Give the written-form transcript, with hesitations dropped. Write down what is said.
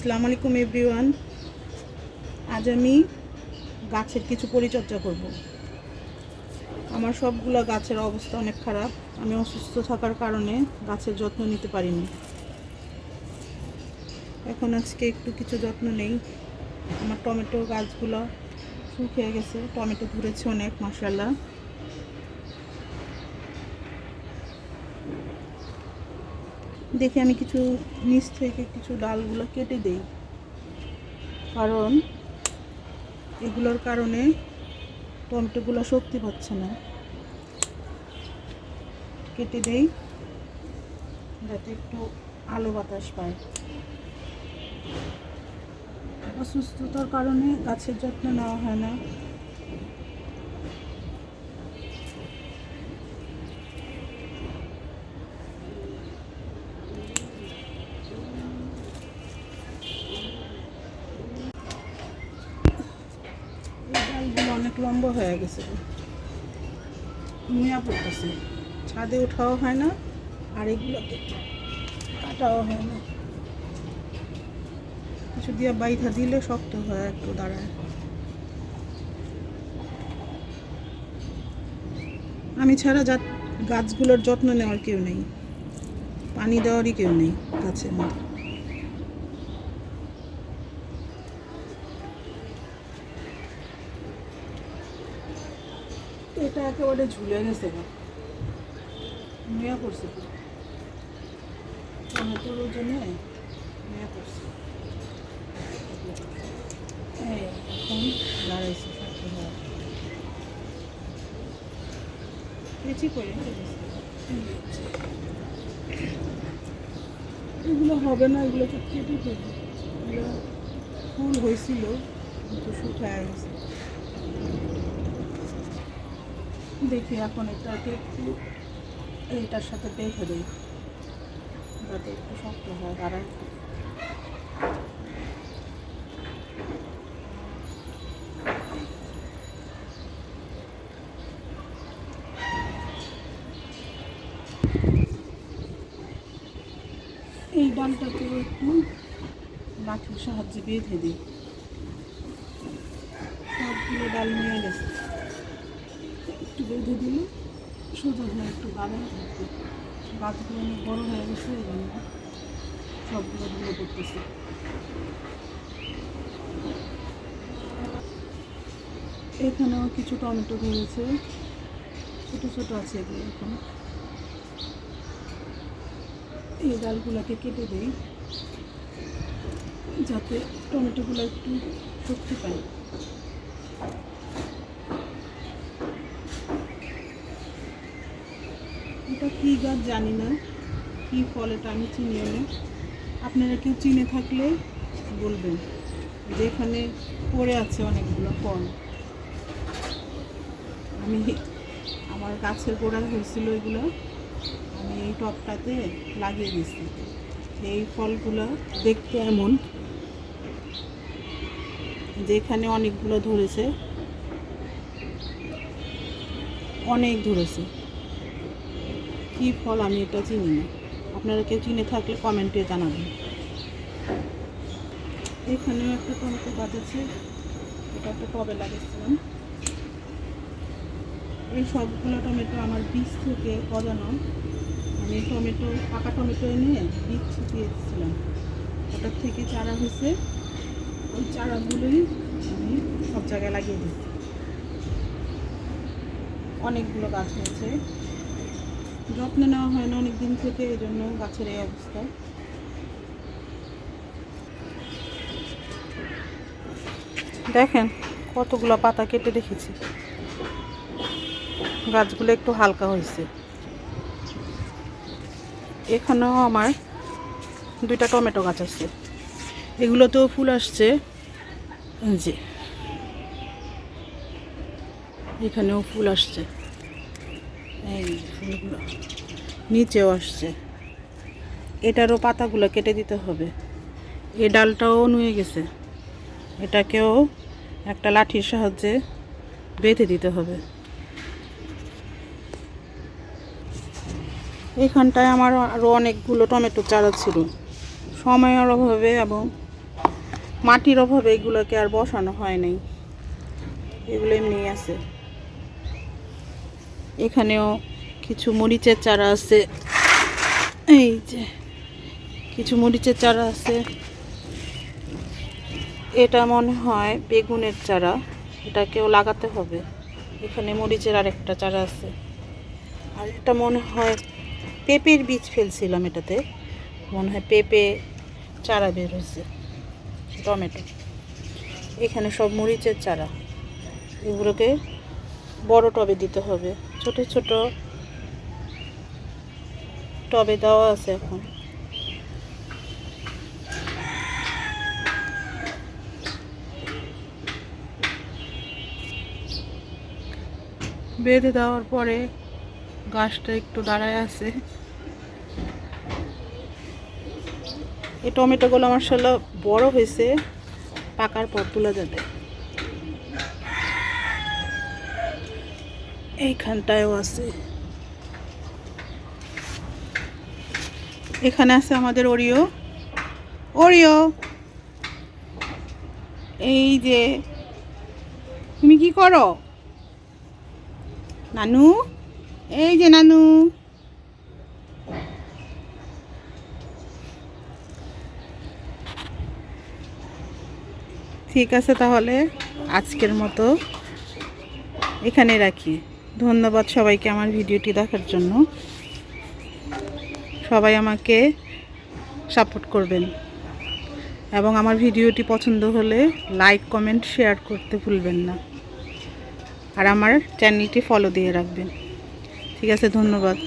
আসসালামু আলাইকুম এভরিওয়ান। আজ আমি গাছের কিছু পরিচর্যা করব। আমার সবগুলো গাছের অবস্থা অনেক খারাপ। আমি অসুস্থ থাকার কারণে গাছের যত্ন নিতে পারিনি। এখন আজকে একটু কিছু যত্ন নেই। আমার টমেটো গাছগুলো শুকিয়ে গেছে, টমেটো ধরেছে অনেক, মাশাআল্লাহ। দেখে আমি কিছু নিচ থেকে কিছু ডালগুলো কেটে দেই, কারণ এগুলোর কারণে টমেটোগুলো শক্তি পাচ্ছে না। কেটে দেই যাতে একটু আলো বাতাস পায়। অসুস্থতার কারণে গাছের যত্ন নেওয়া হয় না। এই ডালগুলো অনেক লম্বা হয়ে গেছে, নুয়া পড়তেছে, ছাদে ওঠাও হয় না, আর এগুলোকে কাটাও হয় না। কিছু দিয়ে বাইধা দিলে শক্ত হয়, একটু দাঁড়ায়। আমি ছাড়া গাছগুলোর যত্ন নেওয়ার কেউ নেই, পানি দেওয়ারই কেউ নেই গাছের মধ্যে। এটা একেবারে ঝুলে গেছে, নুয়া পড়ছে, টমেটোর ওজনে নুয়া পড়ছে। এখন দাঁড়াইছে শক্ত হওয়া, কেচি করে এগুলো হবে না, এগুলো তো কেটে ফেলবে। এগুলো ফুল হয়েছিল কিন্তু শুকায় গেছে। দেখি এখন এটাকে একটু এইটার সাথে বেঁধে দেই যাতে একটু শক্ত হয়, দাঁড়ায়। এই ডালটাকে একটু লাঠির সাহায্যে বেঁধে দিই। সবগুলো ডাল নিয়ে গেছে, একটু বেঁধে দিলে সোজা হয়ে একটু দাঁড়ায় থাকবে। গাছগুলো অনেক বড় হয়ে গেছে, এই জন্য সবগুলো ধুয়ে করতেছে। এখানেও কিছু টমেটো ধরেছে, ছোট ছোট আছে এগুলো। এখন এই ডালগুলোকে কেটে দিই যাতে টমেটোগুলো একটু শক্তি পায়। এটা কী গাছ জানি না, কী ফল এটা আমি চিনিও না। আপনারা কেউ চিনে থাকলে বলবেন। যেখানে পড়ে আছে অনেকগুলো ফল, আমি আমার গাছের গোড়ায় হয়েছিল এগুলো, আমি এই টবটাতে লাগিয়ে দিয়েছি। এই ফলগুলো দেখতে এমন, যেখানে অনেকগুলো ধরেছে, অনেক ধরেছে। কী ফল আমি এটা চিনি না, আপনারা কেউ চিনে থাকলে কমেন্টে জানাবেন। এখানেও একটা টমেটো গাছ আছে, এটা একটা টবে লাগিয়েছিলাম। এই সবগুলো টমেটো আমার বীজ থেকে গজানো। আমি টমেটো, পাকা টমেটো এনে বীজ ছিটিয়ে দিয়েছিলাম, ওটার থেকে চারা হয়েছে। ওই চারাগুলোই আমি সব জায়গায় লাগিয়ে দিচ্ছি। অনেকগুলো গাছ হয়েছে, যত্ন নেওয়া হয় না অনেক দিন থেকে, এই জন্য গাছের এই অবস্থা। দেখেন কতগুলো পাতা কেটে রেখেছি, গাছগুলো একটু হালকা হয়েছে। এখানেও আমার দুইটা টমেটো গাছ আছে, এগুলোতেও ফুল আসছে। যে এখানেও ফুল আসছে, এই ফুলগুলো নিচেও আসছে। এটারও পাতাগুলো কেটে দিতে হবে। এই ডালটাও নুয়ে গেছে, এটাকেও একটা লাঠির সাহায্যে বেঁধে দিতে হবে। এখানটায় আমার আরও অনেকগুলো টমেটো চারা ছিল, সময়ের অভাবে এবং মাটির অভাবে এগুলোকে আর বসানো হয় নাই, এগুলো এমনি আছে। এখানেও কিছু মরিচের চারা আছে, এই যে কিছু মরিচের চারা আছে। এটা মনে হয় বেগুনের চারা, এটাকেও লাগাতে হবে। এখানে মরিচের আরেকটা চারা আছে। আর এটা মনে হয় পেঁপের বীজ ফেলছিলাম, এটাতে মনে হয় পেঁপে চারা বের হয়েছে। টমেটো, এখানে সব মরিচের চারা, এগুলোকে বড় টবে দিতে হবে। ছোট ছোট টবে দেওয়া আছে এখন। বেঁধে দেওয়ার পরে গাছটা একটু দাঁড়ায় আছে। এই টমেটোগুলো আমার সাথে বড় হয়েছে, পাকার পর তোলা যাবে। এইখানটায়ও আছে, এখানে আছে আমাদের ওরিও। ওরিও, এই যে তুমি কি করো নানু? এই যে নানু, ঠিক আছে তাহলে আজকের মতো এখানে রাখি। ধন্যবাদ সবাইকে আমার ভিডিওটি দেখার জন্য। সবাই আমাকে সাপোর্ট করবেন এবং আমার ভিডিওটি পছন্দ হলে লাইক কমেন্ট শেয়ার করতে ভুলবেন না। আর আমার চ্যানেলটি ফলো দিয়ে রাখবেন। ঠিক আছে, ধন্যবাদ।